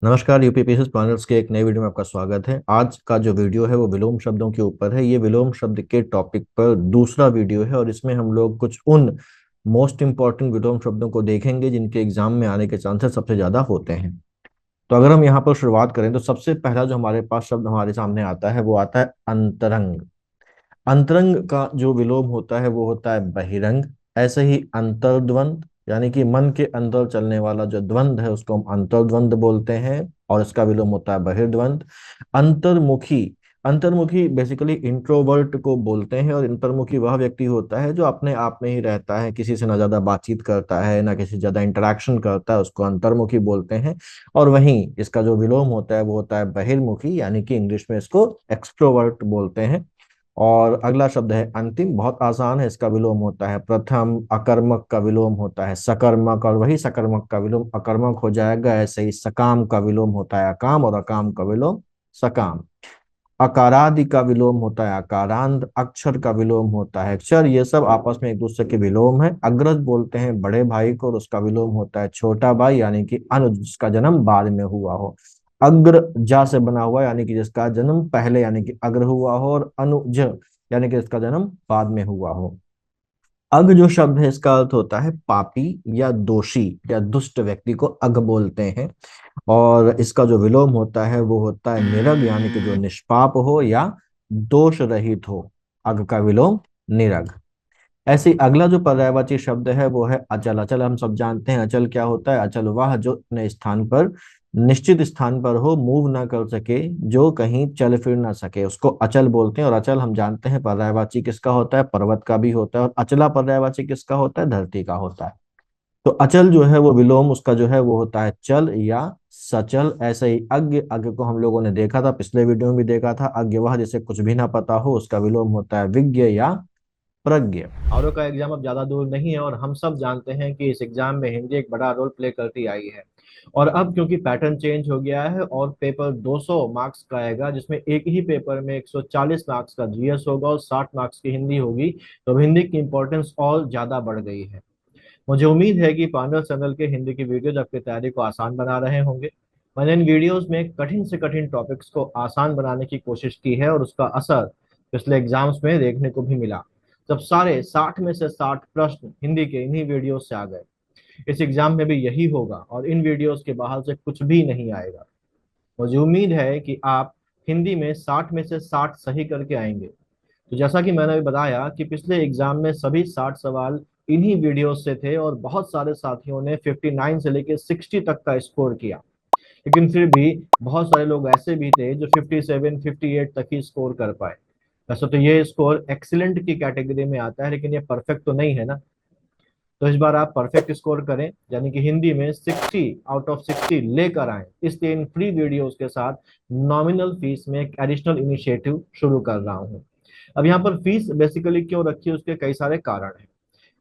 नमस्कार। UPPSC planners के एक नए वीडियो में आपका स्वागत है। आज का जो वीडियो है वो विलोम शब्दों के ऊपर है। ये विलोम शब्द के टॉपिक पर दूसरा वीडियो है और इसमें हम लोग कुछ उन मोस्ट इंपॉर्टेंट विलोम शब्दों को देखेंगे जिनके एग्जाम में आने के चांसेस सबसे ज्यादा होते हैं। तो अगर हम यहाँ पर शुरुआत करें तो सबसे पहला जो हमारे पास शब्द हमारे सामने आता है वो आता है अंतरंग। अंतरंग का जो विलोम होता है वो होता है बहिरंग। ऐसे ही अंतर्द्वंद यानी कि मन के अंदर चलने वाला जो द्वंद है उसको हम अंतर्द्वंद बोलते हैं और इसका विलोम होता है बहिर्द्वंद। अंतर्मुखी, अंतर्मुखी बेसिकली इंट्रोवर्ट को बोलते हैं और अंतर्मुखी वह व्यक्ति होता है जो अपने आप में ही रहता है, किसी से ना ज्यादा बातचीत करता है ना किसी से ज्यादा इंटरेक्शन करता है, उसको अंतर्मुखी बोलते हैं। और वहीं इसका जो विलोम होता है वो होता है बहिर्मुखी यानी कि इंग्लिश में इसको एक्सट्रोवर्ट बोलते हैं। और अगला शब्द है अंतिम, बहुत आसान है। इसका विलोम होता है प्रथम। अकर्मक का विलोम होता है सकर्मक और वही सकर्मक का विलोम अकर्मक हो जाएगा। ऐसे ही सकाम का विलोम होता है अकाम और अकाम का विलोम सकाम। अकारादि का विलोम होता है अकारांत। अक्षर का विलोम होता है अक्षर। ये सब आपस में एक दूसरे के विलोम है। अग्रज बोलते हैं बड़े भाई को और उसका विलोम होता है छोटा भाई यानी कि अनुज जिसका जन्म बाद में हुआ हो। अग्र जा से बना हुआ यानी कि जिसका जन्म पहले यानी कि अग्र हुआ हो, और अनुज यानी कि जिसका जन्म बाद में हुआ हो। अग जो शब्द है इसका अर्थ होता है पापी या दोषी या दुष्ट व्यक्ति को अग बोलते हैं। और इसका जो विलोम होता है वो होता है निरग यानी कि जो निष्पाप हो या दोष रहित हो। अग का विलोम निरग। ऐसे ही अगला जो पर्यायवाची शब्द है वो है अचल। अचल हम सब जानते हैं अचल क्या होता है। अचल वह जो अपने स्थान पर, निश्चित स्थान पर हो, मूव ना कर सके, जो कहीं चल फिर ना सके, उसको अचल बोलते हैं। और अचल हम जानते हैं पर्यायवाची किसका होता है, पर्वत का भी होता है। और अचला पर्यायवाची किसका होता है, धरती का होता है। तो अचल जो है वो विलोम उसका जो है वो होता है चल या सचल। ऐसे ही अज्ञ, अज्ञ को हम लोगों ने देखा था, पिछले वीडियो में भी देखा था। अज्ञ वह जिसे कुछ भी ना पता हो, उसका विलोम होता है विज्ञ या प्रज्ञ। औरों का एग्जाम अब ज्यादा दूर नहीं है और हम सब जानते हैं कि इस एग्जाम में हिंदी एक बड़ा रोल प्ले करती आई है। और अब क्योंकि पैटर्न चेंज हो गया है और पेपर 200 मार्क्स का आएगा जिसमें एक ही पेपर में 140 मार्क्स का जीएस होगा और 60 मार्क्स की हिंदी होगी, तो हिंदी की इंपॉर्टेंस और ज्यादा बढ़ गई है। मुझे उम्मीद है कि पांडव चैनल के हिंदी की वीडियोज आपकी तैयारी को आसान बना रहे होंगे। मैंने इन वीडियोस में कठिन से कठिन टॉपिक्स को आसान बनाने की कोशिश की है और उसका असर पिछले एग्जाम्स में देखने को भी मिला, जब सारे 60 में से 60 प्रश्न हिंदी के इन्हीं वीडियो से आ गए। इस एग्जाम में भी यही होगा और इन वीडियोस के बाहर से कुछ भी नहीं आएगा। मुझे उम्मीद है कि आप हिंदी में 60 में से 60 सही करके आएंगे। तो जैसा कि मैंने अभी बताया कि पिछले एग्जाम में सभी 60 सवाल इन्हीं वीडियो से थे और बहुत सारे साथियों ने 59 से लेकर 60 तक का स्कोर किया। लेकिन फिर भी बहुत सारे लोग ऐसे भी थे जो 57 58 तक ही स्कोर कर पाए। वैसे तो ये स्कोर एक्सीलेंट की कैटेगरी में आता है, लेकिन ये परफेक्ट तो नहीं है ना। तो इस बार आप परफेक्ट स्कोर करें, यानी कि हिंदी में 60 आउट ऑफ 60 लेकर आए। इसलिए इन फ्री वीडियोस के साथ नॉमिनल फीस में एक एडिशनल इनिशिएटिव शुरू कर रहा हूँ। अब यहाँ पर फीस बेसिकली क्यों रखी है उसके कई सारे कारण हैं।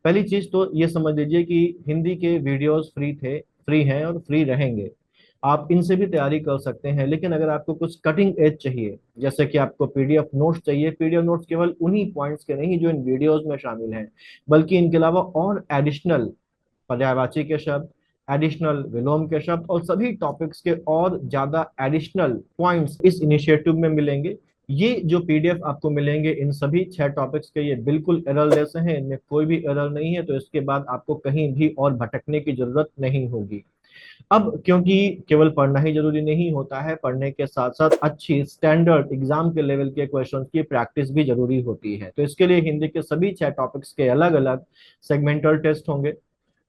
पहली चीज तो ये समझ लीजिए कि हिंदी के वीडियोस फ्री हैं और फ्री रहेंगे। आप इनसे भी तैयारी कर सकते हैं, लेकिन अगर आपको कुछ कटिंग एज चाहिए, जैसे कि आपको पीडीएफ नोट्स चाहिए, पीडीएफ नोट्स केवल उन्हीं पॉइंट्स के नहीं जो इन वीडियोस में शामिल हैं, बल्कि इनके अलावा और एडिशनल पर्यायवाची के शब्द, एडिशनल विलोम के शब्द और सभी टॉपिक्स के और ज्यादा एडिशनल पॉइंट्स इस इनिशिएटिव में मिलेंगे। ये जो पीडीएफ आपको मिलेंगे इन सभी 6 टॉपिक्स के, ये बिल्कुल एररलेस हैं, इनमें कोई भी एरर नहीं है। तो इसके बाद आपको कहीं भी और भटकने की जरूरत नहीं होगी। अब क्योंकि केवल पढ़ना ही जरूरी नहीं होता है, पढ़ने के साथ साथ अच्छी स्टैंडर्ड एग्जाम के लेवल के क्वेश्चंस की प्रैक्टिस भी जरूरी होती है। तो इसके लिए हिंदी के सभी 6 टॉपिक्स के अलग अलग सेगमेंटल टेस्ट होंगे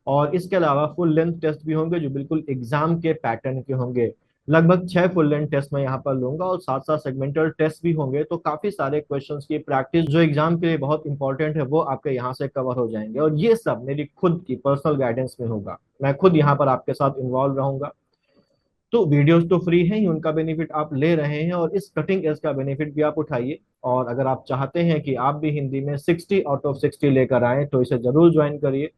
और इसके अलावा फुल लेंथ टेस्ट भी होंगे जो बिल्कुल एग्जाम के पैटर्न के होंगे। लगभग 6 फुल लेंथ टेस्ट मैं यहाँ पर लूंगा और साथ साथ सेगमेंटल टेस्ट भी होंगे। तो काफी सारे क्वेश्चंस की प्रैक्टिस जो एग्जाम के लिए बहुत इंपॉर्टेंट है वो आपके यहाँ से कवर हो जाएंगे। और ये सब मेरी खुद की पर्सनल गाइडेंस में होगा, मैं खुद यहाँ पर आपके साथ इन्वॉल्व रहूंगा। तो वीडियोस तो फ्री हैं ही, उनका बेनिफिट आप ले रहे हैं और इस कटिंग एज का बेनिफिट भी आप उठाइए। और अगर आप चाहते हैं कि आप भी हिंदी में 60 आउट ऑफ 60 लेकर आए तो इसे जरूर ज्वाइन करिए।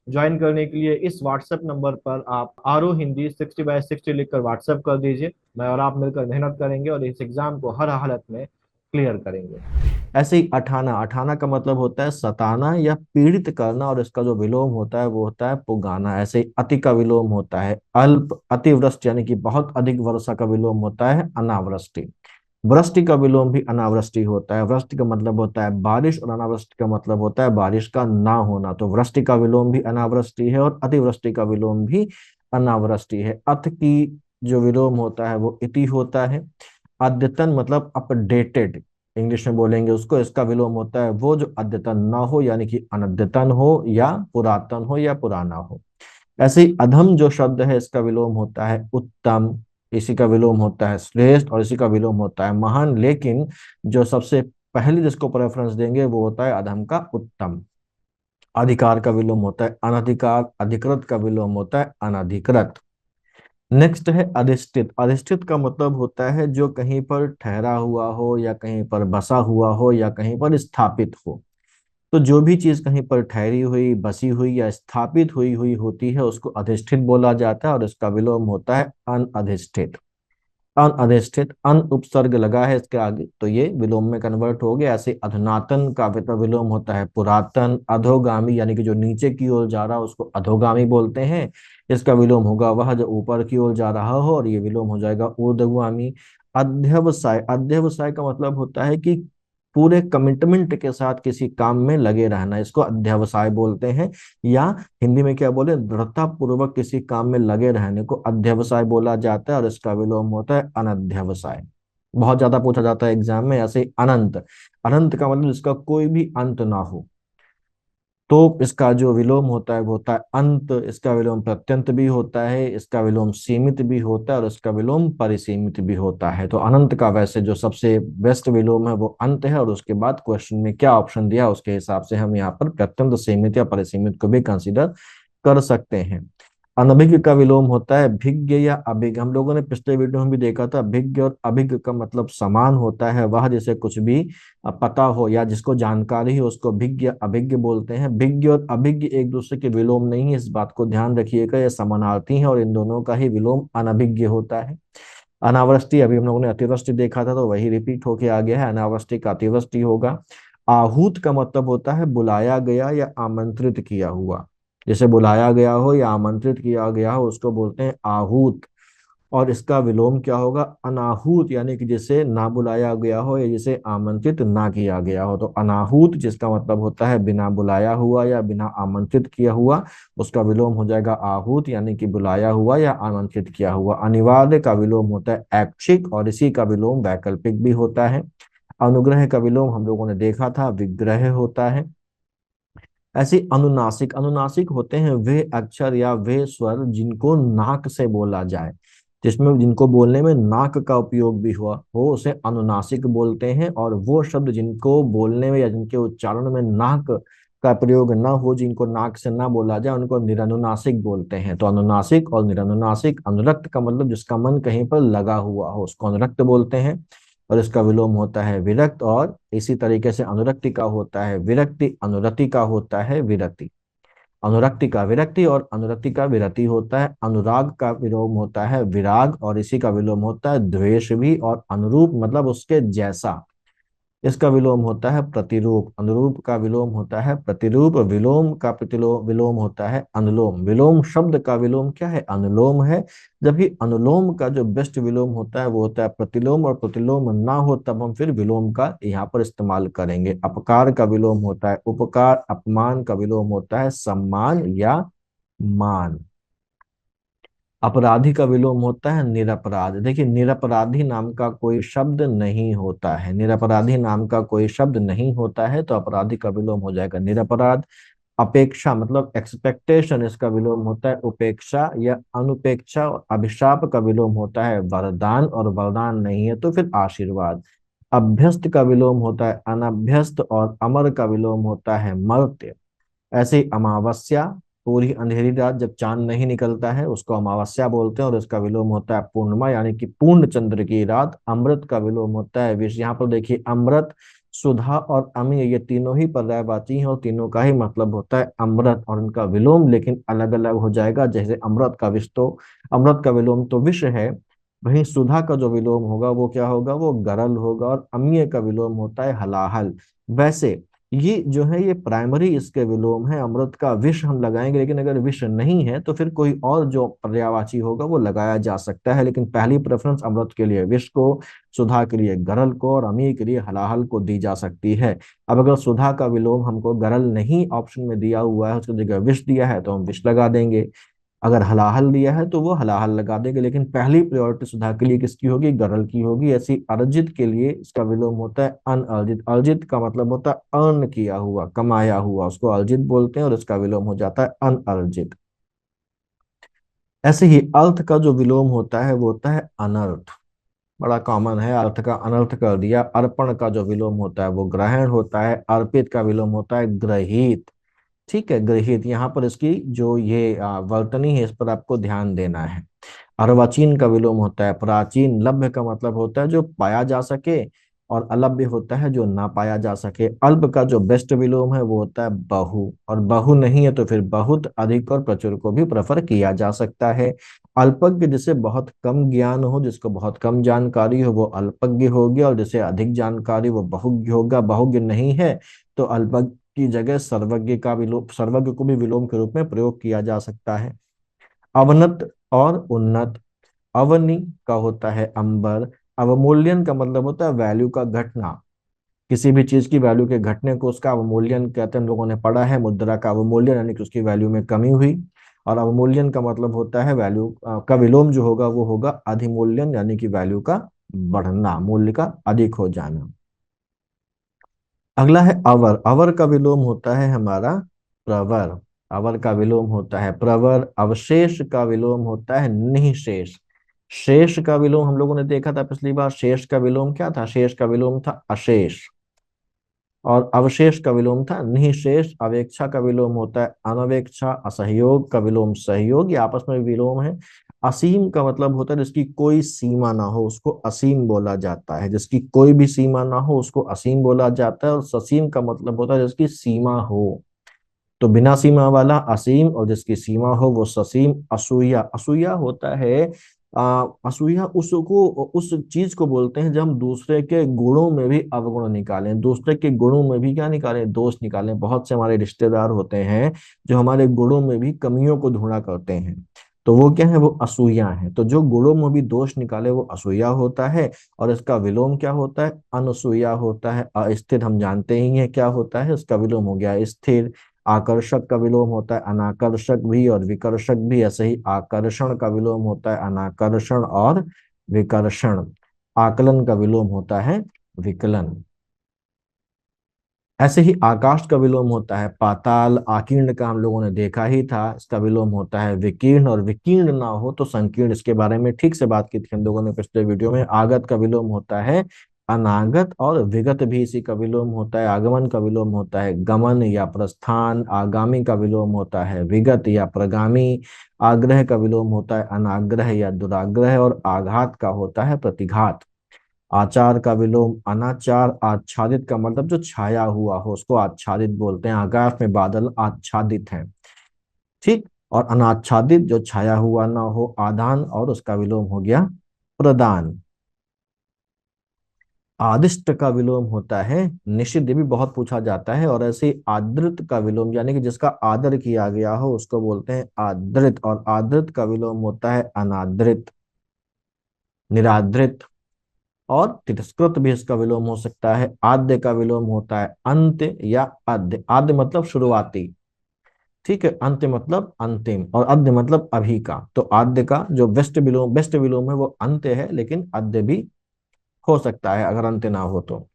ज्वाइन करने के लिए इस व्हाट्सएप नंबर पर आप आरो हिंदी 60/60 लिखकर व्हाट्सएप कर दीजिए। मैं और आप मिलकर मेहनत करेंगे और इस एग्जाम को हर हालत में क्लियर करेंगे। ऐसे ही अठाना, अठाना का मतलब होता है सताना या पीड़ित करना, और इसका जो विलोम होता है वो होता है पुगाना। ऐसे ही अति का विलोम होता है अल्प, अतिवृष्टि यानी कि बहुत अधिक वर्षा का विलोम होता है अनावृष्टि। वृष्टि का विलोम भी अनावृष्टि होता है। वृष्टि का मतलब होता है बारिश, और अनावृष्टि का मतलब होता है बारिश का ना होना। तो वृष्टि का विलोम भी अनावृष्टि है, और अतिवृष्टि का विलोम भी अनावृष्टि है। अत की जो विलोम होता है वो इति होता है। अद्यतन मतलब अपडेटेड, इंग्लिश में बोलेंगे उसको, इसका विलोम होता है वो जो अद्यतन ना हो, यानी कि अनद्यतन हो या पुरातन हो या पुराना हो। ऐसे ही अधम जो शब्द है इसका विलोम होता है उत्तम, इसी का विलोम होता है श्रेष्ठ, और इसी का विलोम होता है महान। लेकिन जो सबसे पहले जिसको प्रेफरेंस देंगे वो होता है अधम का उत्तम। अधिकार का विलोम होता है अनधिकार, अधिकृत का विलोम होता है अनधिकृत। नेक्स्ट है अधिष्ठित। अधिष्ठित का मतलब होता है जो कहीं पर ठहरा हुआ हो, या कहीं पर बसा हुआ हो, या कहीं पर स्थापित हो। तो जो भी चीज कहीं पर ठहरी हुई, बसी हुई या स्थापित हुई हुई होती है उसको अधिष्ठित बोला जाता है, और इसका विलोम होता है अनअधिष्ठित। अनअधिष्ठित, अन उपसर्ग लगा है इसके आगे तो ये विलोम में कन्वर्ट हो गया। ऐसे अधुनातन का विलोम होता है पुरातन। अधोगामी यानी कि जो नीचे की ओर जा रहा है उसको अधोगामी बोलते हैं। इसका विलोम होगा वह जो ऊपर की ओर जा रहा हो, और ये विलोम हो जाएगा ऊर्ध्वगामी। अध्यवसाय, अध्यवसाय का मतलब होता है कि पूरे कमिटमेंट के साथ किसी काम में लगे रहना, इसको अध्यवसाय बोलते हैं। या हिंदी में क्या बोले, दृढ़ता पूर्वक किसी काम में लगे रहने को अध्यवसाय बोला जाता है, और इसका विलोम होता है अनध्यवसाय। बहुत ज्यादा पूछा जाता है एग्जाम में। ऐसे ही अनंत, अनंत का मतलब इसका कोई भी अंत ना हो, तो इसका जो विलोम होता है वो होता है अंत। इसका विलोम प्रत्यंत भी होता है, इसका विलोम सीमित भी होता है, और इसका विलोम परिसीमित भी होता है। तो अनंत का वैसे जो सबसे बेस्ट विलोम है वो अंत है, और उसके बाद क्वेश्चन में क्या ऑप्शन दिया उसके हिसाब से हम यहाँ पर प्रत्यंत, सीमित या परिसीमित को भी कंसीडर कर सकते हैं। अनभिज्ञ का विलोम होता है भिज्ञ या अभिज्ञ। हम लोगों ने पिछले वीडियो में भी देखा था, भिज्ञ और अभिज्ञ का मतलब समान होता है। वह जिसे कुछ भी पता हो या जिसको जानकारी हो उसको भिज्ञ अभिज्ञ बोलते हैं। भिज्ञ और अभिज्ञ एक दूसरे के विलोम नहीं है, इस बात को ध्यान रखिएगा, ये समानार्थी हैं, और इन दोनों का ही विलोम अनभिज्ञ होता है। अनावृष्टि, अभी हम लोगों ने अतिवृष्टि देखा था तो वही रिपीट होके आ गया है, अनावृष्टि का अतिवृष्टि होगा। आहूत का मतलब होता है बुलाया गया या आमंत्रित किया हुआ। जैसे बुलाया गया हो या आमंत्रित किया गया हो उसको बोलते हैं आहूत। और इसका विलोम क्या होगा, अनाहूत, यानी कि जिसे ना बुलाया गया हो या जिसे आमंत्रित ना किया गया हो। तो अनाहूत जिसका मतलब होता है बिना बुलाया हुआ या बिना आमंत्रित किया हुआ, उसका विलोम हो जाएगा आहूत, यानी कि बुलाया हुआ या आमंत्रित किया हुआ। अनिवार्य का विलोम होता है ऐच्छिक, और इसी का विलोम वैकल्पिक भी होता है। अनुग्रह का विलोम हम लोगों ने देखा था विग्रह होता है। ऐसे अनुनासिक, अनुनासिक होते हैं वे अक्षर या वे स्वर जिनको नाक से बोला जाए, जिसमें जिनको बोलने में नाक का उपयोग भी हुआ हो उसे अनुनासिक बोलते हैं। और वो शब्द जिनको बोलने में या जिनके उच्चारण में नाक का प्रयोग ना हो, जिनको नाक से ना बोला जाए, उनको निरनुनासिक बोलते हैं। तो अनुनासिक और निरनुनासिक। अनुरक्त का मतलब जिसका मन कहीं पर लगा हुआ हो उसको अनुरक्त बोलते हैं, और इसका विलोम होता है विरक्त। और इसी तरीके से अनुरक्ति का होता है विरक्ति, अनुरति का होता है विरति। अनुरक्ति का विरक्ति और अनुरक्ति का विरति होता है। अनुराग का विलोम होता है विराग, और इसी का विलोम होता है द्वेष भी। और अनुरूप मतलब उसके जैसा, इसका विलोम होता है प्रतिरूप। अनुरूप का विलोम होता है प्रतिरूप। विलोम का प्रतिलोम विलोम होता है अनुलोम। विलोम शब्द का विलोम क्या है, अनुलोम है। जबकि अनुलोम का जो बेस्ट विलोम होता है वो होता है प्रतिलोम, और प्रतिलोम ना हो तब हम फिर विलोम का यहाँ पर इस्तेमाल करेंगे। अपकार का विलोम होता है उपकार। अपमान का विलोम होता है सम्मान या मान। अपराधी का विलोम होता है निरपराध। देखिए निरपराधी नाम का कोई शब्द नहीं होता है, निरपराधी नाम का कोई शब्द नहीं होता है, तो अपराधी का विलोम हो जाएगा निरपराध। अपेक्षा मतलब एक्सपेक्टेशन, इसका विलोम होता है उपेक्षा या अनुपेक्षा। और अभिशाप का विलोम होता है वरदान, और वरदान नहीं है तो फिर आशीर्वाद। अभ्यस्त का विलोम होता है अनभ्यस्त, और अमर का विलोम होता है मर्त्य। ऐसे ही अमावस्या, पूरी अंधेरी रात जब चांद नहीं निकलता है उसको अमावस्या बोलते हैं, और इसका विलोम होता है पूर्णिमा, यानी कि पूर्ण चंद्र की रात। अमृत का विलोम होता है विष। यहाँ पर देखिए अमृत, सुधा और अमीय ये तीनों ही पर्यायवाची हैं, और तीनों का ही मतलब होता है अमृत, और इनका विलोम लेकिन अलग अलग हो जाएगा। जैसे अमृत का विष तो, अमृत का विलोम तो विष है, वहीं सुधा का जो विलोम होगा वो क्या होगा, वो गरल होगा। और अम्य का विलोम होता है हलाहल। वैसे ये जो है ये प्राइमरी इसके विलोम है। अमृत का विष हम लगाएंगे, लेकिन अगर विष नहीं है तो फिर कोई और जो पर्यायवाची होगा वो लगाया जा सकता है, लेकिन पहली प्रेफरेंस अमृत के लिए विष को, सुधा के लिए गरल को और अमी के लिए हलाहल को दी जा सकती है। अब अगर सुधा का विलोम हमको गरल नहीं ऑप्शन में दिया हुआ है, उसकी जगह विष दिया है तो हम विष लगा देंगे। अगर हलाहल दिया है तो वो हलाहल लगा देंगे, लेकिन पहली प्रायोरिटी सुधा के लिए किसकी होगी, गरल की होगी। ऐसी अर्जित के लिए इसका विलोम होता है अनअर्जित। अर्जित का मतलब होता है अर्न किया हुआ, कमाया हुआ, उसको अर्जित बोलते हैं और इसका विलोम हो जाता है अनअर्जित। ऐसे ही अर्थ का जो विलोम होता है वो होता है अनर्थ। बड़ा कॉमन है, अर्थ का अनर्थ कर दिया। अर्पण का जो विलोम होता है वो ग्रहण होता है। अर्पित का विलोम होता है ग्रहित। ठीक है, गृहित। यहाँ पर इसकी जो ये वर्तनी है इस पर आपको ध्यान देना है। अर्वाचीन का विलोम होता है प्राचीन। लभ्य का मतलब होता है जो पाया जा सके, और अलभ्य होता है जो ना पाया जा सके। अल्प का जो बेस्ट विलोम है वो होता है बहु, और बहु नहीं है तो फिर बहुत, अधिक और प्रचुर को भी प्रेफर किया जा सकता है। अल्पज्ञ जिसे बहुत कम ज्ञान हो, जिसको बहुत कम जानकारी हो, वो अल्पज्ञ हो गया, और जिसे अधिक जानकारी वो बहुज्ञ होगा। बहुज्ञ नहीं है तो अल्पज्ञ की जगह सर्वज्ञ का विलोम, सर्वज्ञ को भी विलोम के रूप में प्रयोग किया जा सकता है। अवनत और उन्नत। अवनि का होता है अंबर। अवमूल्यन का मतलब होता है वैल्यू का घटना। किसी भी चीज की वैल्यू के घटने को उसका अवमूल्यन कहते हैं, हम लोगों ने पढ़ा है। मुद्रा का अवमूल्यन यानी कि उसकी वैल्यू में कमी हुई। और अवमूल्यन का मतलब होता है वैल्यू का विलोम जो होगा वो होगा अधिमूल्यन, यानी कि वैल्यू का बढ़ना, मूल्य का अधिक हो जाना। अगला है अवर। अवर का विलोम होता है हमारा प्रवर। अवर का विलोम होता है प्रवर। अवशेष का विलोम होता है निःशेष। शेष का विलोम हम लोगों ने देखा था पिछली बार। शेष का विलोम क्या था, शेष का विलोम था अशेष। और अवशेष का विलोम था निःशेष। अवेक्षा का विलोम होता है अनवेक्षा। असहयोग का विलोम सहयोग। ये आपस में विलोम है। असीम का मतलब होता है जिसकी कोई सीमा ना हो, उसको असीम बोला जाता है। जिसकी कोई भी सीमा ना हो उसको असीम बोला जाता है। और ससीम का मतलब होता है जिसकी सीमा हो। तो बिना सीमा वाला असीम, और जिसकी सीमा हो वो ससीम। असूया, असूया होता है असूया उसको, उस चीज को बोलते हैं जब हम दूसरे के गुणों में भी अवगुण निकालें, दूसरे के गुणों में भी क्या निकालें, दोष निकालें। बहुत से हमारे रिश्तेदार होते हैं जो हमारे गुणों में भी कमियों को ढूंढा करते हैं, तो वो क्या है, वो असूया है। तो जो गुणों में भी दोष निकाले वो असूया होता है। और इसका विलोम क्या होता है, अनसूया होता है। अस्थिर हम जानते ही हैं क्या होता है, उसका विलोम हो गया स्थिर। आकर्षक का विलोम होता है अनाकर्षक भी और विकर्षक भी। ऐसे ही आकर्षण का विलोम होता है अनाकर्षण और विकर्षण। आकलन का विलोम होता है विकलन। ऐसे ही आकाश का विलोम होता है पाताल। आकीर्ण का हम लोगों ने देखा ही था, इसका विलोम होता है विकीर्ण। और विकीर्ण ना हो तो संकीर्ण, इसके बारे में ठीक से बात की थी हम लोगों ने पिछले वीडियो में। आगत का विलोम होता है अनागत, और विगत भी इसी का विलोम होता है। आगमन का विलोम होता है गमन या प्रस्थान। आगामी का विलोम होता है विगत या प्रगामी। आग्रह का विलोम होता है अनाग्रह या दुराग्रह। और आघात का होता है प्रतिघात। आचार का विलोम अनाचार। आच्छादित का मतलब जो छाया हुआ हो उसको आच्छादित बोलते हैं। आकाश में बादल आच्छादित हैं, ठीक। और अनाच्छादित जो छाया हुआ ना हो, आदान, और उसका विलोम हो गया प्रदान। आदिष्ट का विलोम होता है निषिद्ध, ये भी बहुत पूछा जाता है। और ऐसे ही आदृत का विलोम, यानी कि जिसका आदर किया गया हो उसको बोलते हैं आदृत। और आदृत का विलोम होता है अनादृत, निरादृत। और तिरस्कृत भी इसका विलोम हो सकता है। आद्य का विलोम होता है अंत या आद्य। आद्य मतलब शुरुआती, ठीक है। अंत्य मतलब अंतिम, और अद्य मतलब अभी का। तो आद्य का जो बेस्ट विलोम है वो अंत्य है, लेकिन अद्य भी हो सकता है अगर अंत्य ना हो तो।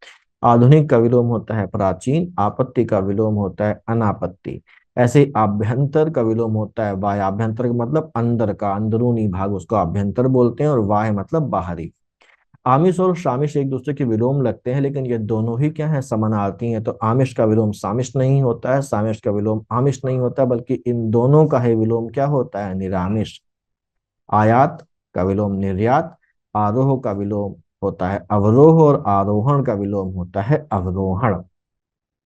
आधुनिक का विलोम होता है प्राचीन। आपत्ति का विलोम होता है अनापत्ति। ऐसे ही आभ्यंतर का विलोम होता है वाय। आभ्यंतर का मतलब अंदर का, अंदरूनी भाग, उसको आभ्यंतर बोलते हैं। और वाय मतलब बाहरी। आमिष और शामिश एक दूसरे के विलोम लगते हैं, लेकिन ये दोनों ही क्या है, समानार्थी हैं। तो आमिष का विलोम सामिश नहीं होता है, सामिश का विलोम आमिष नहीं होता, बल्कि इन दोनों का ही विलोम क्या होता है, निरामिष। आयात का विलोम निर्यात। आरोह का विलोम होता है अवरोह। और आरोहण का विलोम होता है अवरोहण।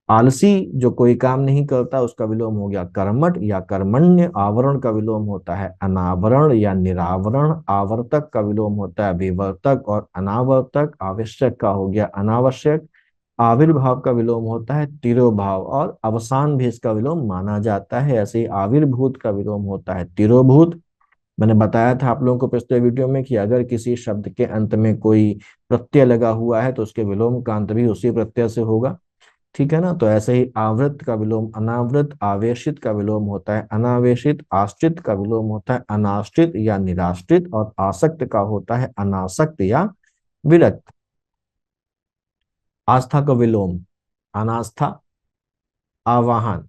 आलसी जो कोई काम नहीं करता उसका विलोम हो गया कर्मठ या कर्मण्य। आवरण का विलोम होता है अनावरण या निरावरण। आवर्तक का विलोम होता है विवर्तक और अनावर्तक। आवश्यक का हो गया अनावश्यक। आविर्भाव का विलोम होता है तिरोभाव और अवसान भी इसका विलोम माना जाता है। ऐसे ही आविर्भूत का विलोम होता है तिरोभूत। मैंने बताया था आप लोगों को पिछले वीडियो में कि अगर किसी शब्द के अंत में कोई प्रत्यय लगा हुआ है तो उसके विलोम का अंत भी उसी प्रत्यय से होगा। ठीक है ना। तो ऐसे ही आवृत का विलोम अनावृत। आवेशित का विलोम होता है अनावेशित। आश्रित का विलोम होता है अनाश्रित या निराश्रित। और आसक्त का होता है अनासक्त या विरक्त। आस्था का विलोम अनास्था आवाहन।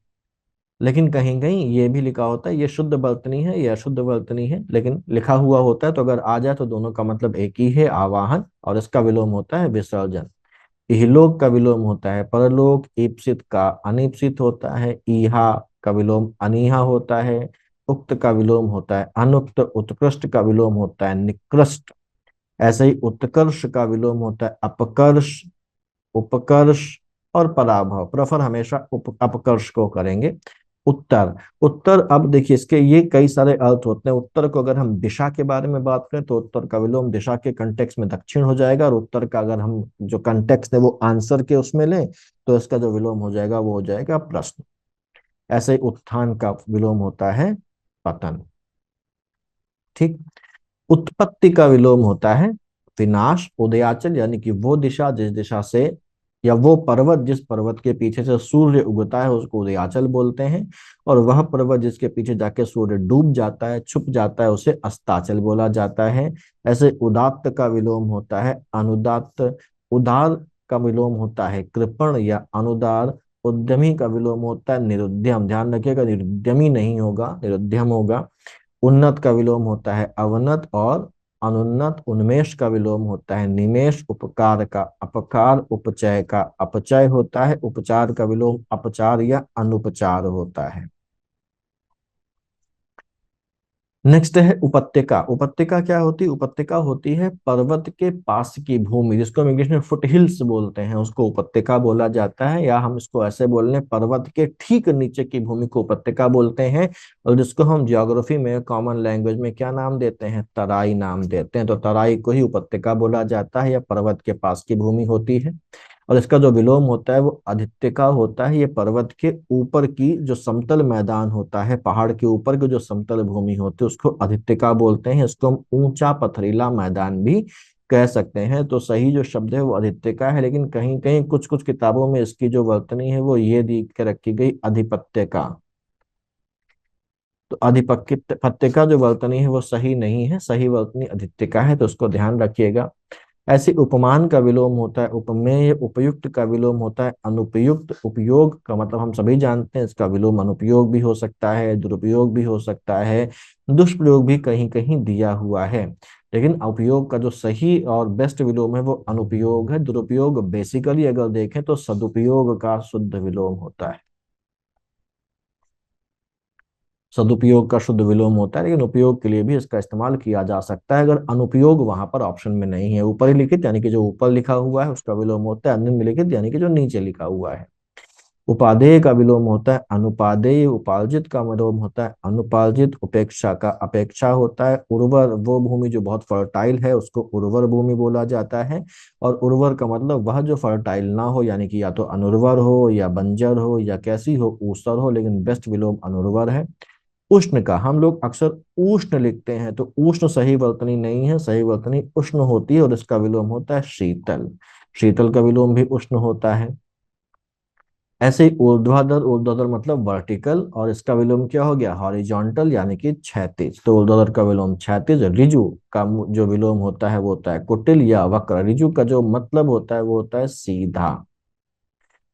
लेकिन कहीं कहीं ये भी लिखा होता है ये शुद्ध वर्तनी है या अशुद्ध वर्तनी है, लेकिन लिखा हुआ होता है तो अगर आ जाए तो दोनों का मतलब एक ही है आवाहन। और इसका विलोम होता है विसर्जन। इहलोक का विलोम होता है परलोक। ईप्सित का अनीप्सित होता है। ईहा का विलोम अनीहा होता है। उक्त का विलोम होता है अनुक्त। उत्कृष्ट का विलोम होता है निकृष्ट। ऐसे ही उत्कर्ष का विलोम होता है अपकर्ष उपकर्ष और पराभव। प्रफर हमेशा अपकर्ष को करेंगे। उत्तर उत्तर अब देखिए इसके ये कई सारे अर्थ होते हैं। उत्तर को अगर हम दिशा के बारे में बात करें तो उत्तर का विलोम दिशा के कंटेक्स्ट में दक्षिण हो जाएगा। और उत्तर का अगर हम जो कंटेक्स्ट है वो आंसर के उसमें लें तो इसका जो विलोम हो जाएगा वो हो जाएगा प्रश्न। ऐसे ही उत्थान का विलोम होता है पतन। ठीक। उत्पत्ति का विलोम होता है विनाश। उदयाचल यानी कि वो दिशा जिस दिशा से या वो पर्वत जिस पर्वत के पीछे से सूर्य उगता है उसको उदयाचल बोलते हैं। और वह पर्वत जिसके पीछे जाके सूर्य डूब जाता है छुप जाता है उसे अस्ताचल बोला जाता है। ऐसे उदात्त का विलोम होता है अनुदात्त। उदार का विलोम होता है कृपण या अनुदार। उद्यमी का विलोम होता है निरुद्यम। ध्यान रखिएगा निरुद्यमी नहीं होगा निरुद्यम होगा। उन्नत का विलोम होता है अवनत। और अनुन्नत उन्मेष का विलोम होता है निमेष। उपकार का अपकार। उपचय का अपचय होता है। उपचार का विलोम अपचार या अनुपचार होता है। नेक्स्ट है उपत्यका। उपत्यका क्या होती है? उपत्यका होती है पर्वत के पास की भूमि जिसको हम इंग्लिश में फुट हिल्स बोलते हैं उसको उपत्यका बोला जाता है। या हम इसको ऐसे बोल रहे पर्वत के ठीक नीचे की भूमि को उपत्यका बोलते हैं। और जिसको हम जियोग्राफी में कॉमन लैंग्वेज में क्या नाम देते हैं? तराई नाम देते हैं। तो तराई को ही उपत्यका बोला जाता है या पर्वत के पास की भूमि होती है। और इसका जो विलोम होता है वो अधित्यका होता है। ये पर्वत के ऊपर की जो समतल मैदान होता है पहाड़ के ऊपर की जो समतल भूमि होती है उसको अधित्यका बोलते हैं। इसको हम ऊंचा पथरीला मैदान भी कह सकते हैं। तो सही जो शब्द है वो अधित्यका है। लेकिन कहीं कहीं कुछ कुछ किताबों में इसकी जो वर्तनी है वो ये दी के रखी गई अधिपत्य का। तो आधिपत्य का जो वर्तनी है वो सही नहीं है। सही वर्तनी अधित्य का है तो उसको ध्यान रखिएगा। ऐसे उपमान का विलोम होता है उपमेय। उपयुक्त का विलोम होता है अनुपयुक्त। उपयोग का मतलब हम सभी जानते हैं इसका विलोम अनुपयोग भी हो सकता है दुरुपयोग भी हो सकता है दुष्प्रयोग भी कहीं कहीं दिया हुआ है। लेकिन उपयोग का जो सही और बेस्ट विलोम है वो अनुपयोग है। दुरुपयोग बेसिकली अगर देखें तो सदुपयोग का शुद्ध विलोम होता है। सदुपयोग का शुद्ध विलोम होता है लेकिन उपयोग के लिए भी इसका इस्तेमाल किया जा सकता है अगर अनुपयोग वहां पर ऑप्शन में नहीं है। ऊपर ही लिखित यानी कि जो ऊपर लिखा हुआ है उसका विलोम होता है निम्नलिखित यानी कि जो नीचे लिखा हुआ है। उपादेय का विलोम होता है अनुपादेय। उपार्जित का विलोम होता है अनुपार्जित। उपेक्षा का अपेक्षा होता है। उर्वर वो भूमि जो बहुत फर्टाइल है उसको उर्वर भूमि बोला जाता है। और उर्वर का मतलब वह जो फर्टाइल ना हो यानी कि या तो अनुर्वर हो या बंजर हो या कैसी हो ऊसर हो। लेकिन बेस्ट विलोम अनुर्वर है। उष्ण का हम लोग अक्सर उष्ण लिखते हैं तो उष्ण सही वर्तनी नहीं है। सही वर्तनी उष्ण होती है और इसका विलोम होता है शीतल। शीतल का विलोम भी उष्ण होता है। ऐसे ही ऊर्ध्वाधर। ऊर्ध्वाधर मतलब वर्टिकल और इसका विलोम क्या हो गया? हॉरिजॉन्टल यानी कि क्षैतिज। तो ऊर्ध्वाधर का विलोम क्षैतिज। ऋजु का जो विलोम होता है वो होता है कुटिल या वक्र। ऋजु का जो मतलब होता है वो होता है सीधा।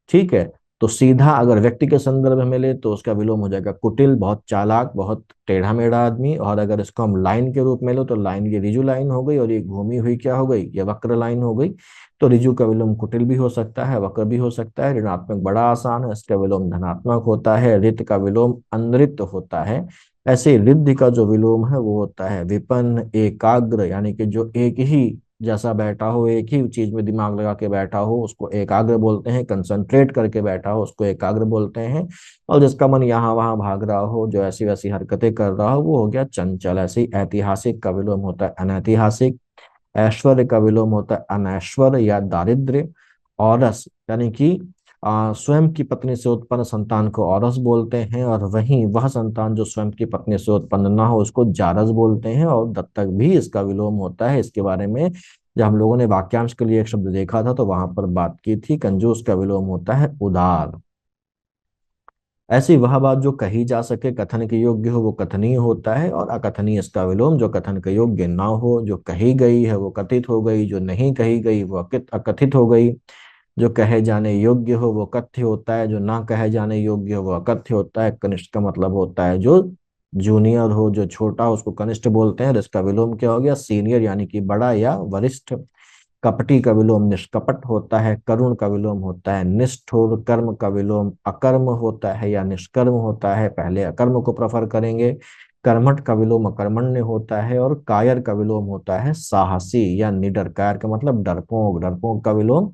ठीक है। तो सीधा अगर व्यक्ति के संदर्भ में ले तो उसका विलोम हो जाएगा कुटिल बहुत चालाक बहुत टेढ़ा मेढ़ा आदमी। और अगर इसको हम लाइन के रूप में लो तो लाइन ये रिजु लाइन हो गई और ये घूमी हुई क्या हो गई? ये वक्र लाइन हो गई। तो रिजु का विलोम कुटिल भी हो सकता है वक्र भी हो सकता है। ऋणात्मक बड़ा आसान है इसका विलोम धनात्मक होता है। रित का विलोम अनृत होता है। ऐसे रिद्धि का जो विलोम है वो होता है विपन्न एकाग्र यानी कि जो एक ही जैसा बैठा हो, एक ही चीज में दिमाग लगा के बैठा हो उसको एकाग्र बोलते हैं, कंसंट्रेट करके बैठा हो उसको एकाग्र बोलते हैं। और जिसका मन यहाँ वहां भाग रहा हो, जो ऐसी वैसी हरकतें कर रहा हो, वो हो गया चंचल। ऐसे ही ऐतिहासिक का विलोम होता है अनैतिहासिक, ऐश्वर्य का विलोम होता है अनैश्वर्य या दारिद्र्य। औरस यानी कि स्वयं की पत्नी से उत्पन्न संतान को औरस बोलते हैं, और वहीं वह संतान जो स्वयं की पत्नी से उत्पन्न ना हो उसको जारस बोलते हैं। और दत्तक भी इसका विलोम होता है। इसके बारे में जब हम लोगों ने वाक्यांश के लिए एक शब्द देखा था तो वहां पर बात की थी। कंजूस का विलोम होता है उदार। ऐसी वह बात जो कही जा सके, कथन के योग्य हो, वो कथनीय होता है। और अकथनीय इसका विलोम, जो कथन के योग्य ना हो, जो कही गई है वो कथित हो गई, जो नहीं कही गई वो अकथित हो गई। जो कहे जाने योग्य हो वो कथ्य होता है, जो ना कहे जाने योग्य हो वो अकथ्य होता है। कनिष्ठ का मतलब होता है जो जूनियर हो, जो छोटा हो उसको कनिष्ठ बोलते हैं। और इसका विलोम क्या हो गया? सीनियर यानी कि बड़ा या वरिष्ठ। कपटी का विलोम निष्कपट होता है। करुण का विलोम होता है निष्ठुर। कर्म का विलोम अकर्म होता है या निष्कर्म होता है। पहले अकर्म को प्रेफर करेंगे। कर्मठ का विलोम अकर्मण्य होता है। और कायर का विलोम होता है साहसी या निडर। कायर का मतलब डरपोक। डरपोक का विलोम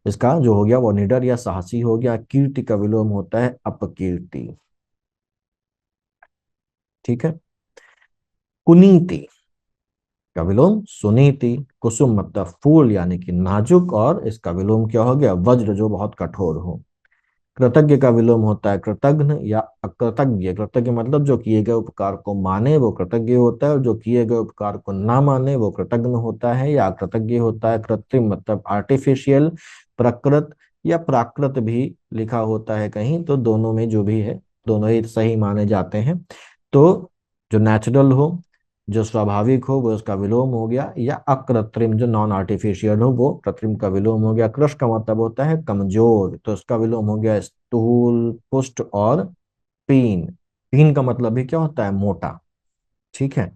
इसका जो हो गया वो निडर या साहसी हो गया। कीर्ति का विलोम होता है अपकीर्ति। ठीक है। कुनीति का विलोम सुनीति। कुसुम मतलब फूल यानी कि नाजुक, और इसका विलोम क्या हो गया? वज्र, जो बहुत कठोर हो। कृतज्ञ का विलोम होता है कृतघ्न या अकृतज्ञ। कृतज्ञ मतलब जो किए गए उपकार को माने वो कृतज्ञ होता है, और जो किए गए उपकार को ना माने वो कृतघ्न होता है या अकृतज्ञ होता है। कृत्रिम मतलब आर्टिफिशियल। प्रकृत या प्राकृत भी लिखा होता है कहीं, तो दोनों में जो भी है दोनों ही सही माने जाते हैं। तो जो नेचुरल हो, जो स्वाभाविक हो, वो उसका विलोम हो गया। या अकृत्रिम जो नॉन आर्टिफिशियल हो वो कृत्रिम का विलोम हो गया। कृश का मतलब होता है कमजोर, तो उसका विलोम हो गया स्थूल पुष्ट और पीन। पीन का मतलब भी क्या होता है? मोटा। ठीक है।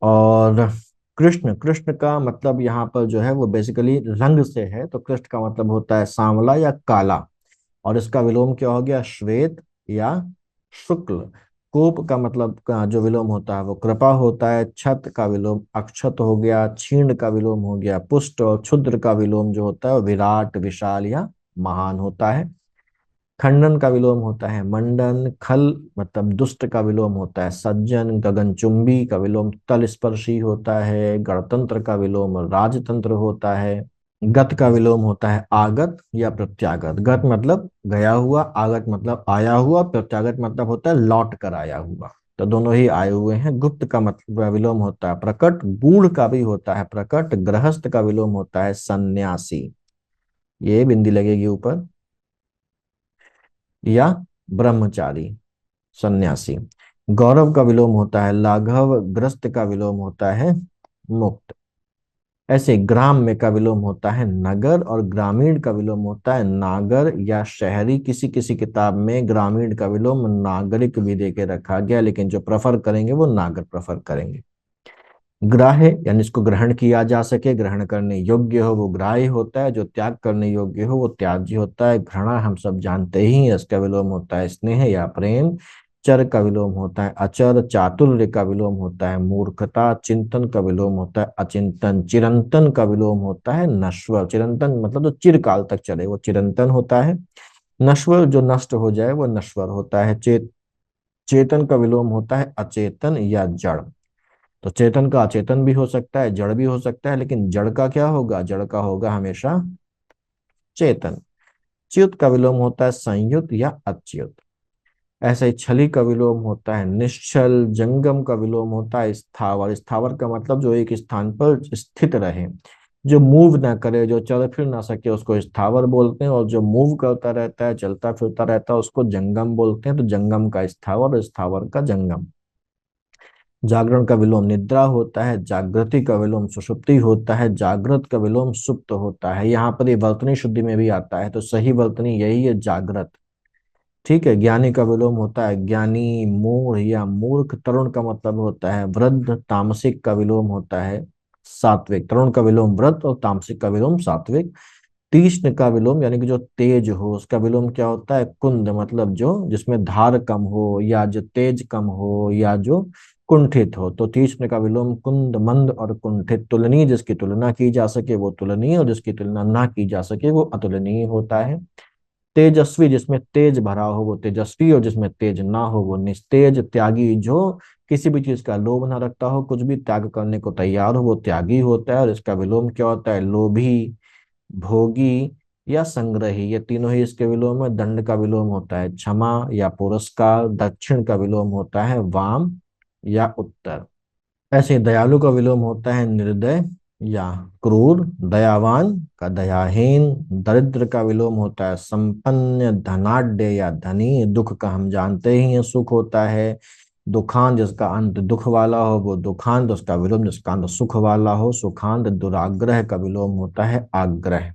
और कृष्ण, कृष्ण का मतलब यहाँ पर जो है वो बेसिकली रंग से है, तो कृष्ण का मतलब होता है सांवला या काला। और इसका विलोम क्या हो गया? श्वेत या शुक्ल। कोप का मतलब का जो विलोम होता है वो कृपा होता है। छत का विलोम अक्षत हो गया। क्षीण का विलोम हो गया पुष्ट। और क्षुद्र का विलोम जो होता है वो विराट विशाल या महान होता है। खंडन का विलोम होता है मंडन। खल मतलब दुष्ट का विलोम होता है सज्जन। गगनचुंबी का विलोम तल स्पर्शी होता है। गणतंत्र का विलोम राजतंत्र होता है। गत का विलोम होता है आगत या प्रत्यागत। गत मतलब गया हुआ, आगत मतलब आया हुआ, प्रत्यागत मतलब होता है लौट कर आया हुआ। तो दोनों ही आए हुए हैं। गुप्त का मतलब विलोम होता है प्रकट। गूढ़ का भी होता है प्रकट। गृहस्थ का विलोम होता है सन्यासी, ये बिंदी लगेगी ऊपर। या ब्रह्मचारी, सन्यासी। गौरव का विलोम होता है लाघव। ग्रस्त का विलोम होता है मुक्त। ऐसे ग्राम में का विलोम होता है नगर, और ग्रामीण का विलोम होता है नागर या शहरी। किसी किसी किताब में ग्रामीण का विलोम नागरिक भी दे के रखा गया, लेकिन जो प्रेफर करेंगे वो नागर प्रेफर करेंगे। ग्राह्य यानी इसको ग्रहण किया जा सके, ग्रहण करने योग्य हो वो ग्राह्य होता है। जो त्याग करने योग्य हो वो त्याज्य होता है। घृणा हम सब जानते ही हैं, इसका विलोम होता है स्नेह या प्रेम। चर का विलोम होता है अचर। चातुर्य का विलोम होता है मूर्खता। चिंतन का विलोम होता है अचिंतन। चिरंतन का विलोम होता है नश्वर। चिरंतन मतलब जो चिरकाल तक चले वो चिरंतन होता है। नश्वर जो नष्ट हो जाए वो नश्वर होता है। चेतन का विलोम होता है अचेतन या जड़। तो चेतन का अचेतन भी हो सकता है, जड़ भी हो सकता है, लेकिन जड़ का क्या होगा? जड़ का होगा हमेशा चेतन। च्युत का विलोम होता है संयुत या अच्युत। ऐसे ही छली का विलोम होता है निश्चल। जंगम का विलोम होता है स्थावर। स्थावर का मतलब जो एक स्थान पर स्थित रहे, जो मूव ना करे, जो चल फिर ना सके, उसको स्थावर बोलते हैं। और जो मूव करता रहता है, चलता फिरता रहता है, उसको जंगम बोलते हैं। तो जंगम का स्थावर और स्थावर का जंगम। जागरण का विलोम निद्रा होता है। जागृति का विलोम सुषुप्ति होता है। जागृत का विलोम सुप्त होता है। यहाँ पर ये वर्तनी शुद्धि में भी आता है, तो सही वर्तनी यही है जागृत। ठीक है। ज्ञानी का विलोम होता है ज्ञानी। मूढ़ या मूर्ख। तरुण का मतलब होता है वृद्ध। तामसिक का विलोम होता है सात्विक। तरुण का विलोम वृद्ध और तामसिक का विलोम सात्विक। तीक्ष्ण का विलोम यानी कि जो तेज हो, उसका विलोम क्या होता है कुंद। मतलब जो जिसमें धार कम हो, या जो तेज कम हो, या जो कुंठित हो। तो तीक्ष्ण का विलोम कुंद, मंद और कुंठित। तुलनीय, जिसकी तुलना की जा सके वो तुलनीय, और जिसकी तुलना ना की जा सके वो अतुलनीय होता है। तेजस्वी, जिसमें तेज भरा हो वो तेजस्वी, और जिसमें तेज ना हो वो निस्तेज। त्यागी, जो किसी भी चीज का लोभ ना रखता हो, कुछ भी त्याग करने को तैयार हो, वो त्यागी होता है। और इसका विलोम क्या होता है? लोभी, भोगी या संग्रही, ये तीनों ही इसके विलोम है। दंड का विलोम होता है क्षमा या पुरस्कार। दक्षिण का विलोम होता है वाम या उत्तर। ऐसे ही दयालु का विलोम होता है निर्दय या क्रूर। दयावान का दयाहीन। दरिद्र का विलोम होता है संपन्न, धनाढ्य या धनी। दुख का हम जानते ही हैं, सुख होता है। दुखांत, जिसका अंत दुख वाला हो वो दुखांत, उसका विलोम जिसका अंत सुख वाला हो सुखांत। दुराग्रह का विलोम होता है आग्रह।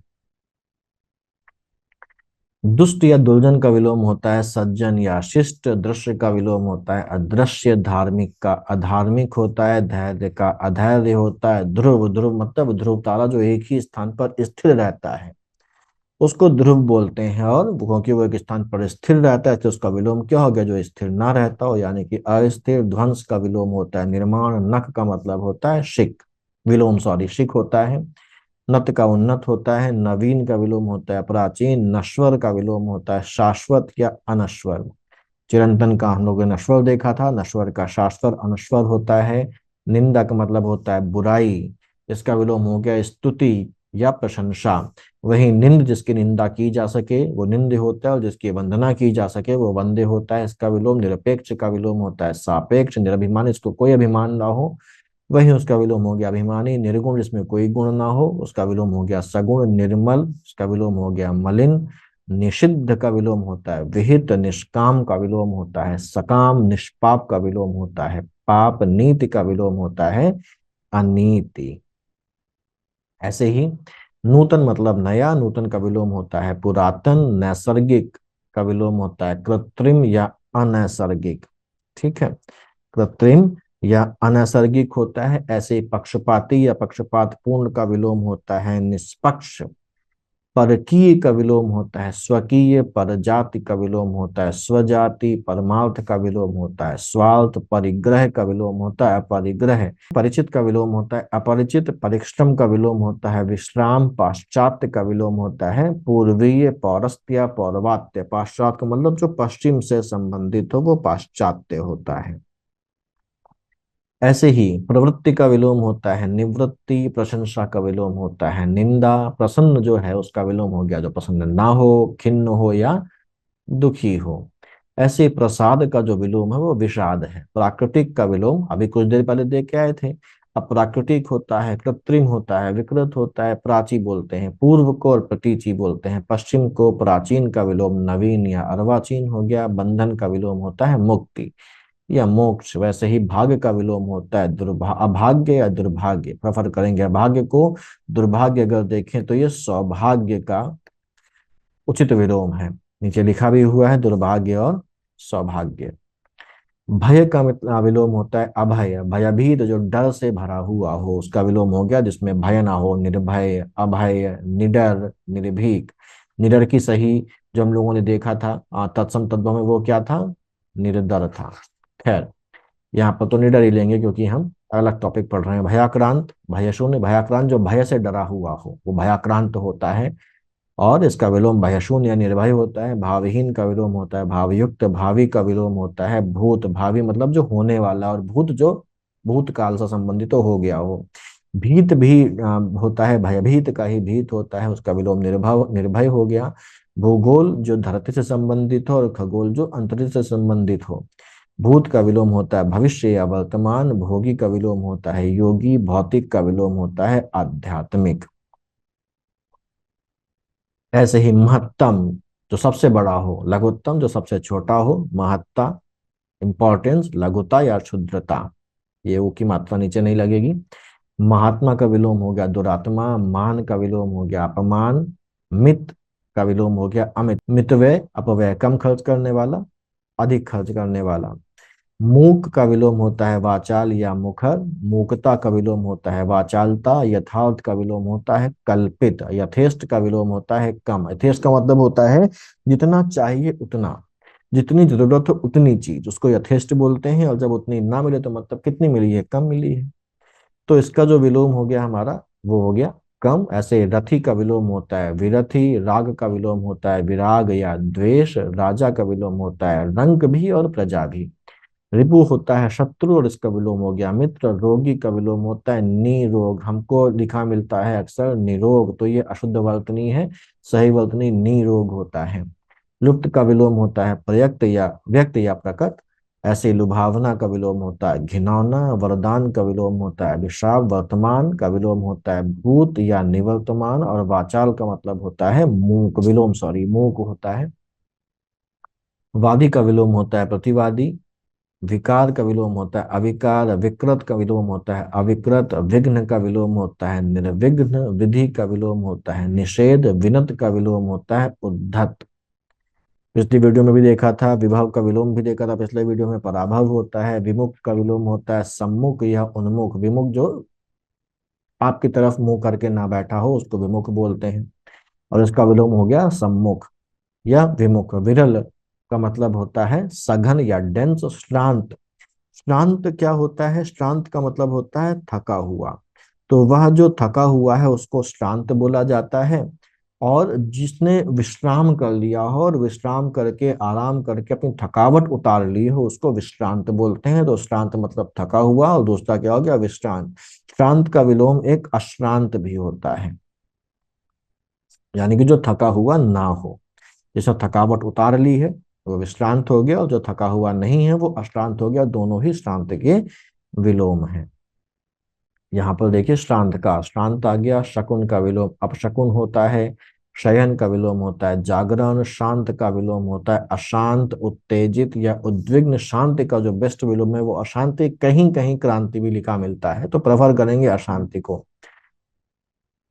दुष्ट या दुर्जन का विलोम होता है सज्जन या शिष्ट। दृश्य का विलोम होता है अदृश्य। धार्मिक का अधार्मिक होता है। धैर्य का अधैर्य होता है। ध्रुव, ध्रुव मतलब ध्रुव तारा जो एक ही स्थान पर स्थिर रहता है उसको ध्रुव बोलते हैं। और क्योंकि वो एक स्थान पर स्थिर रहता है तो उसका विलोम क्या हो गया? जो स्थिर ना रहता हो, यानी कि अस्थिर। ध्वंस का विलोम होता है निर्माण। नख का मतलब होता है शिक, विलोम सॉरी शिक होता है। नत का उन्नत होता है। नवीन का विलोम होता है प्राचीन। नश्वर का विलोम होता है शाश्वत या अनश्वर। चिरंतन का हम लोगों ने नश्वर देखा था, नश्वर का शाश्वत अनश्वर होता है। निंदा का मतलब होता है बुराई, इसका विलोम हो गया स्तुति या प्रशंसा। वही निंद, जिसकी निंदा की जा सके वो निंद होता है, और जिसकी वंदना की जा सके वो वंदे होता है। इसका विलोम निरपेक्ष का विलोम होता है सापेक्ष। निरभिमान, इसको कोई अभिमान ना हो वही उसका विलोम हो गया अभिमानी। निर्गुण, जिसमें कोई गुण ना हो उसका विलोम हो गया सगुण। निर्मल, उसका विलोम हो गया मलिन। निषिद्ध का विलोम होता है विहित। निष्काम का विलोम होता है सकाम। निष्पाप का विलोम होता है पाप। नीति का विलोम होता है अनीति। ऐसे ही नूतन मतलब नया। नूतन का विलोम होता है पुरातन। नैसर्गिक का विलोम होता है कृत्रिम या अनैसर्गिक। ठीक है, कृत्रिम या अनैसर्गिक होता है। ऐसे ही पक्षपाती या पक्षपात पूर्ण का विलोम होता है निष्पक्ष। परकीय का विलोम होता है स्वकीय। परजाति का विलोम होता है स्वजाति। परमार्थ का विलोम होता है स्वार्थ। परिग्रह का विलोम होता है अपरिग्रह। परिचित का विलोम होता है अपरिचित। परिश्रम का विलोम होता है विश्राम। पाश्चात्य का विलोम होता है पूर्वीय। पौरस्त्य या पौर्वात्य, पाश्चात्य का मतलब जो पश्चिम से संबंधित हो वो पाश्चात्य होता है। ऐसे ही प्रवृत्ति का विलोम होता है निवृत्ति। प्रशंसा का विलोम होता है निंदा। प्रसन्न जो है उसका विलोम हो गया जो प्रसन्न ना हो, खिन्न हो या दुखी हो। ऐसे ही प्रसाद का जो विलोम है वो विषाद है। प्राकृतिक का विलोम अभी कुछ देर पहले देख के आए थे। अब प्राकृतिक होता है कृत्रिम होता है विकृत होता है प्राची बोलते हैं। पूर्व को और प्रतीचि बोलते हैं। पश्चिम को प्राचीन का विलोम नवीन या अर्वाचीन हो गया। बंधन का विलोम होता है मुक्ति या मोक्ष। वैसे ही भाग्य का विलोम होता है अभाग्य या दुर्भाग्य। प्रेफर करेंगे अभाग्य को। दुर्भाग्य अगर देखें तो ये सौभाग्य का उचित विलोम है। नीचे लिखा भी हुआ है दुर्भाग्य और सौभाग्य। भय का विलोम होता है अभय। भयभीत, जो डर से भरा हुआ हो उसका विलोम हो गया जिसमें भय ना हो। निर्भय, अभय, निडर, निर्भीक। निडर की सही जो हम लोगों ने देखा था तत्सम तद्भव में वो क्या था? निर्दर था। खैर, यहाँ पर तो निडर ही लेंगे क्योंकि हम अलग टॉपिक पढ़ रहे हैं। भयाक्रांत, भय शून्य। भयाक्रांत जो भय से डरा हुआ हो वो भयाक्रांत होता है। और इसका विलोम भयशून्य या निर्भय होता है। भावहीन का विलोम होता है भावयुक्त। भावी का विलोम होता है भूत। भावी मतलब जो होने वाला, और भूत जो भूतकाल से संबंधित हो गया हो। भीत भी होता है भयभीत का ही भीत होता है, उसका विलोम निर्भय निर्भय हो गया। भूगोल जो धरती से संबंधित हो, और खगोल जो अंतरिक्ष से संबंधित हो। भूत का विलोम होता है भविष्य या वर्तमान। भोगी का विलोम होता है योगी। भौतिक का विलोम होता है आध्यात्मिक। ऐसे ही महत्तम जो सबसे बड़ा हो। लघुत्तम जो सबसे छोटा हो। महत्ता, इंपॉर्टेंस, लघुता या क्षुद्रता, ये ऊ की मात्रा नीचे नहीं लगेगी। महात्मा का विलोम हो गया दुरात्मा। मान का विलोम हो गया अपमान। मित का विलोम हो गया अमित। मितव्यय अपव्यय, कम खर्च करने वाला, अधिक खर्च करने वाला। मूक का विलोम होता है वाचाल या मुखर। मूकता का विलोम होता है वाचालता। यथार्थ का विलोम होता है कल्पित। यथेष्ट का विलोम होता है कम। यथेष्ट का मतलब होता है जितना चाहिए उतना। जितनी जरूरत हो उतनी चीज उसको यथेष्ट बोलते हैं, और जब उतनी ना मिले तो मतलब कितनी मिली है, कम मिली है। तो इसका जो विलोम हो गया हमारा, वो हो गया कम। ऐसे रथी का विलोम होता है विरथी, राग का विलोम होता है विराग या द्वेष, राजा का विलोम होता है रंक भी और प्रजा भी। रिपु होता है शत्रु और इसका विलोम हो गया मित्र। रोगी का विलोम होता है निरोग, हमको लिखा मिलता है अक्सर निरोग, तो ये अशुद्ध वर्तनी है, सही वर्तनी निरोग होता है। लुप्त का विलोम होता है प्रयक्त या व्यक्त या प्रकट। ऐसे लुभावना का विलोम होता है घिनौना। वरदान का विलोम होता है अभिशाप। वर्तमान का विलोम होता है भूत या निवर्तमान। और वाचाल का मतलब होता है मूक, विलोम सॉरी मूक होता है। वादी का विलोम होता है प्रतिवादी। विकार का विलोम होता है अविकार। विकृत का विलोम होता है अविकृत। विघ्न का विलोम होता है निर्विघ्न। विधि का विलोम होता है निषेध। विनत का विलोम होता है उद्धत। पिछली वीडियो में भी देखा था, विभव का विलोम भी देखा था पिछले वीडियो में, पराभव होता है। विमुख का विलोम होता है सम्मुख या उन्मुख। विमुख जो आपकी तरफ मुंह करके ना बैठा हो उसको विमुख बोलते हैं, और इसका विलोम हो गया सम्मुख या विमुख। विरल का मतलब होता है सघन या डेंस। श्रांत, श्रांत क्या होता है, श्रांत का मतलब होता है थका हुआ। तो वह जो थका हुआ है उसको श्रांत बोला जाता है। और जिसने विश्राम कर लिया हो और विश्राम करके आराम करके अपनी थकावट उतार ली हो उसको विश्रांत बोलते हैं। तो श्रांत मतलब थका हुआ, और दूसरा क्या हो गया विश्रांत। श्रांत का विलोम एक अश्रांत भी होता है, यानी कि जो थका हुआ ना हो। जिसने थकावट उतार ली है वो विश्रांत हो गया, और जो थका हुआ नहीं है वो अश्रांत हो गया। दोनों ही श्रांत के विलोम है। यहाँ पर देखिए श्रांत का श्रांत आ गया। शकुन का विलोम अपशकुन होता है। शयन का विलोम होता है जागरण। शांत का विलोम होता है अशांत, उत्तेजित या उद्विग्न। शांति का जो बेस्ट विलोम है वो अशांति, कहीं कहीं क्रांति भी लिखा मिलता है तो प्रेफर करेंगे अशांति को।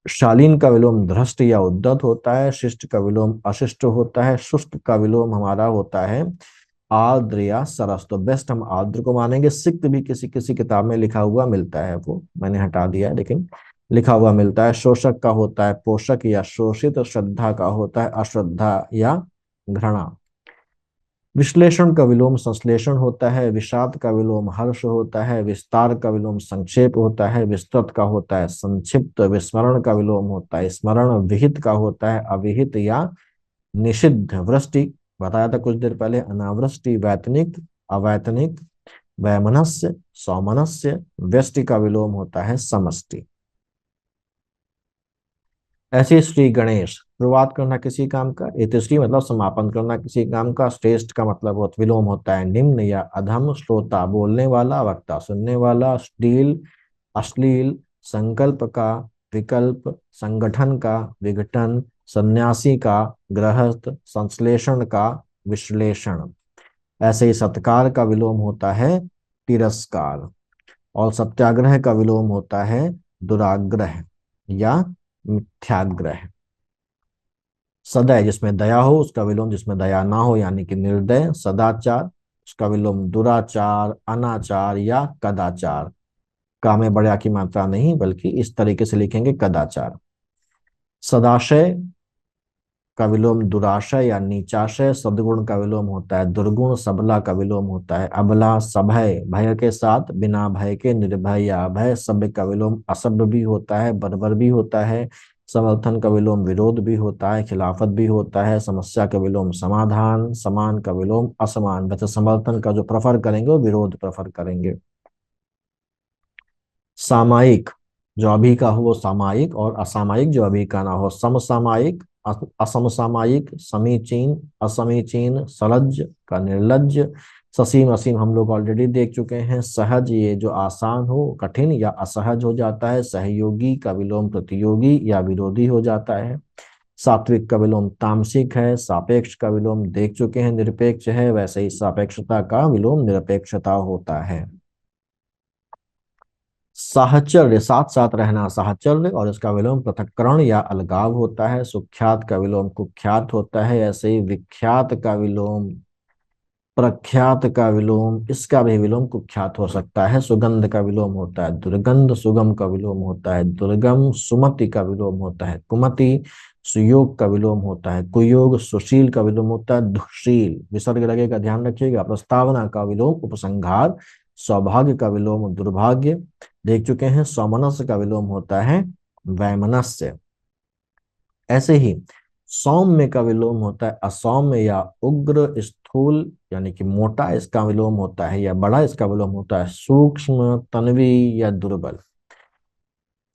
शालीन का विलोम धृष्ट या उद्धत होता है। शिष्ट का विलोम अशिष्ट होता है। शुष्क का विलोम हमारा होता है आर्द्र या सरस। तो बेस्ट हम आर्द्र को मानेंगे। सिक्त भी किसी किसी किताब में लिखा हुआ मिलता है, वो मैंने हटा दिया है लेकिन लिखा हुआ मिलता है। शोषक का होता है पोषक या शोषित। श्रद्धा का होता है अश्रद्धा या घृणा। विश्लेषण का विलोम संश्लेषण होता है। विषाद का विलोम हर्ष होता है। विस्तार का विलोम संक्षेप होता है। विस्तृत का होता है संक्षिप्त। विस्मरण का विलोम होता है स्मरण। विहित का होता है अविहित या निषिद्ध। वृष्टि बताया था कुछ देर पहले, अनावृष्टि। वैतनिक, अवैतनिक। वैमनस्य, सौमनस्य। व्यष्टि का विलोम होता है समष्टि। ऐसे श्री गणेश, शुरुआत करना किसी काम का। इतिश्री मतलब समापन करना किसी काम का। श्रेष्ठ का मतलब विलोम होता है निम्न या अधम। श्रोता बोलने वाला, वक्ता सुनने वाला। श्लील, अश्लील। संकल्प का, विकल्प। संगठन का, विघटन। सन्यासी का, गृहस्थ। संश्लेषण का, विश्लेषण। ऐसे ही सत्कार का विलोम होता है तिरस्कार। और सत्याग्रह का विलोम होता है दुराग्रह या मिथ्याग्रह। सदय जिसमें दया हो उसका विलोम जिसमें दया ना हो यानी कि निर्दय। सदाचार, उसका विलोम दुराचार, अनाचार या कदाचार। का में बड़े आ की मात्रा नहीं बल्कि इस तरीके से लिखेंगे कदाचार। सदाशय का विलोम दुराशय या नीचाशय। सद्गुण का विलोम होता है दुर्गुण। सबला का विलोम होता है अबला। सभय भय के साथ, बिना भय के, निर्भय या अभय। सभ्य का विलोम असभ्य भी होता है, बर्बर भी होता है। समर्थन का विलोम विरोध भी होता है, खिलाफत भी होता है। समस्या का विलोम समाधान। समान का विलोम असमान। वैसे समर्थन का जो प्रेफर करेंगे वो विरोध प्रेफर करेंगे। सामायिक जो अभी का हो वो सामायिक, और असामायिक जो अभी का ना हो समसामायिक। असमसामायिक, समीचीन, असमीचीन। सलज्ज का निर्लज्ज। ससीम असीम हम लोग ऑलरेडी देख चुके हैं। सहज ये जो आसान हो, कठिन या असहज हो जाता है। सहयोगी का विलोम प्रतियोगी या विरोधी हो जाता है। सात्विक का विलोम तामसिक है। सापेक्ष का विलोम देख चुके हैं निरपेक्ष है। वैसे ही सापेक्षता का विलोम निरपेक्षता होता है। साहचर्य साथ साथ रहना साहचर्य, और इसका विलोम पृथक्करण या अलगाव होता है। सुख्यात का विलोम कुख्यात होता है। ऐसे ही विख्यात का विलोम प्रख्यात का विलोम, इसका भी विलोम कुख्यात हो सकता है। सुगंध का विलोम होता है दुर्गंध, सुगम का विलोम होता है दुर्गम, सुमति का विलोम होता है कुमति, सुयोग का विलोम होता है कुयोग, सुशील का विलोम होता है दुशील। विसर्ग लगेगा, ध्यान रखिएगा। प्रस्तावना का विलोम उपसंहार, सौभाग्य का विलोम दुर्भाग्य, देख चुके हैं। सौमनस्य का विलोम होता है वैमनस्य। ऐसे ही सौम्य का विलोम होता है असौम्य या उग्र, स्थूल यानी कि मोटा इसका विलोम होता है या बड़ा इसका विलोम होता है सूक्ष्म, तन्वी या दुर्बल।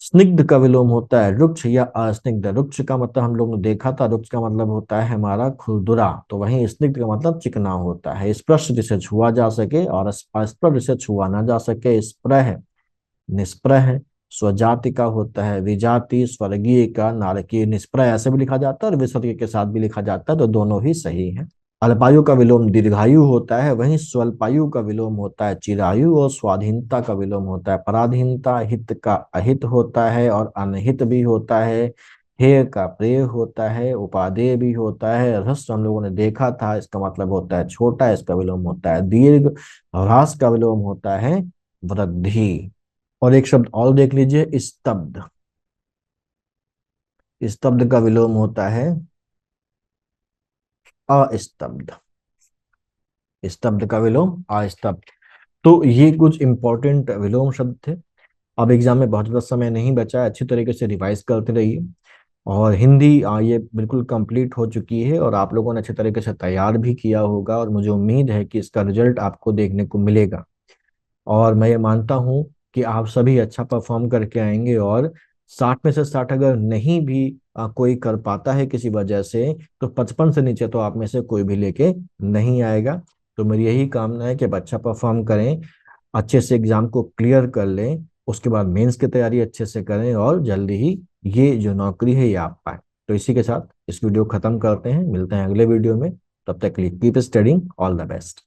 स्निग्ध का विलोम होता है रुक्ष या अस्निग्ध। रुक्ष का मतलब हम लोग ने देखा था, रुक्ष का मतलब होता है हमारा खुरदुरा, तो वहीं स्निग्ध का मतलब चिकना होता है। स्पर्श जिसे छुआ जा सके और अस्पर्श जिसे छुआ ना जा सके। स्प्रह, निष्प्रह, स्वजाति का होता है विजाति, स्वर्गीय का नारकीय। निष्प्रह ऐसे भी लिखा जाता है और विसर्ग के साथ भी लिखा जाता है, तो दोनों ही सही है। अल्पायु का विलोम दीर्घायु होता है, वहीं स्वल्पायु का विलोम होता है चिरायु, और स्वाधीनता का विलोम होता है पराधीनता। हित का अहित होता है और अनहित भी होता है। हेय का प्रेय होता है, उपादेय भी होता है। ह्रस्व हम लोगों ने देखा था, इसका मतलब होता है छोटा, इसका विलोम होता है दीर्घ। ह्रास का विलोम होता है वृद्धि। और एक शब्द और देख लीजिए, स्तब्ध। स्तब्ध का विलोम होता है अस्तब्ध। स्तब्ध का विलोम अस्तब्ध। तो ये कुछ इंपॉर्टेंट विलोम शब्द थे। अब एग्जाम में बहुत ज़्यादा समय नहीं बचा है, अच्छी तरीके से रिवाइज करते रहिए। और हिंदी ये बिल्कुल कंप्लीट हो चुकी है और आप लोगों ने अच्छे तरीके से तैयार भी किया होगा, और मुझे उम्मीद है कि इसका रिजल्ट आपको देखने को मिलेगा। और मैं ये मानता हूँ कि आप सभी अच्छा परफॉर्म करके आएंगे। और 60 में से 60 अगर नहीं भी कोई कर पाता है किसी वजह से, तो 55 से नीचे तो आप में से कोई भी लेके नहीं आएगा। तो मेरी यही कामना है कि आप अच्छा परफॉर्म करें, अच्छे से एग्जाम को क्लियर कर लें, उसके बाद मेंस की तैयारी अच्छे से करें और जल्दी ही ये जो नौकरी है ये आप पाएं। तो इसी के साथ इस वीडियो खत्म करते हैं, मिलते हैं अगले वीडियो में। तब तक के लिए keep studying, all the best.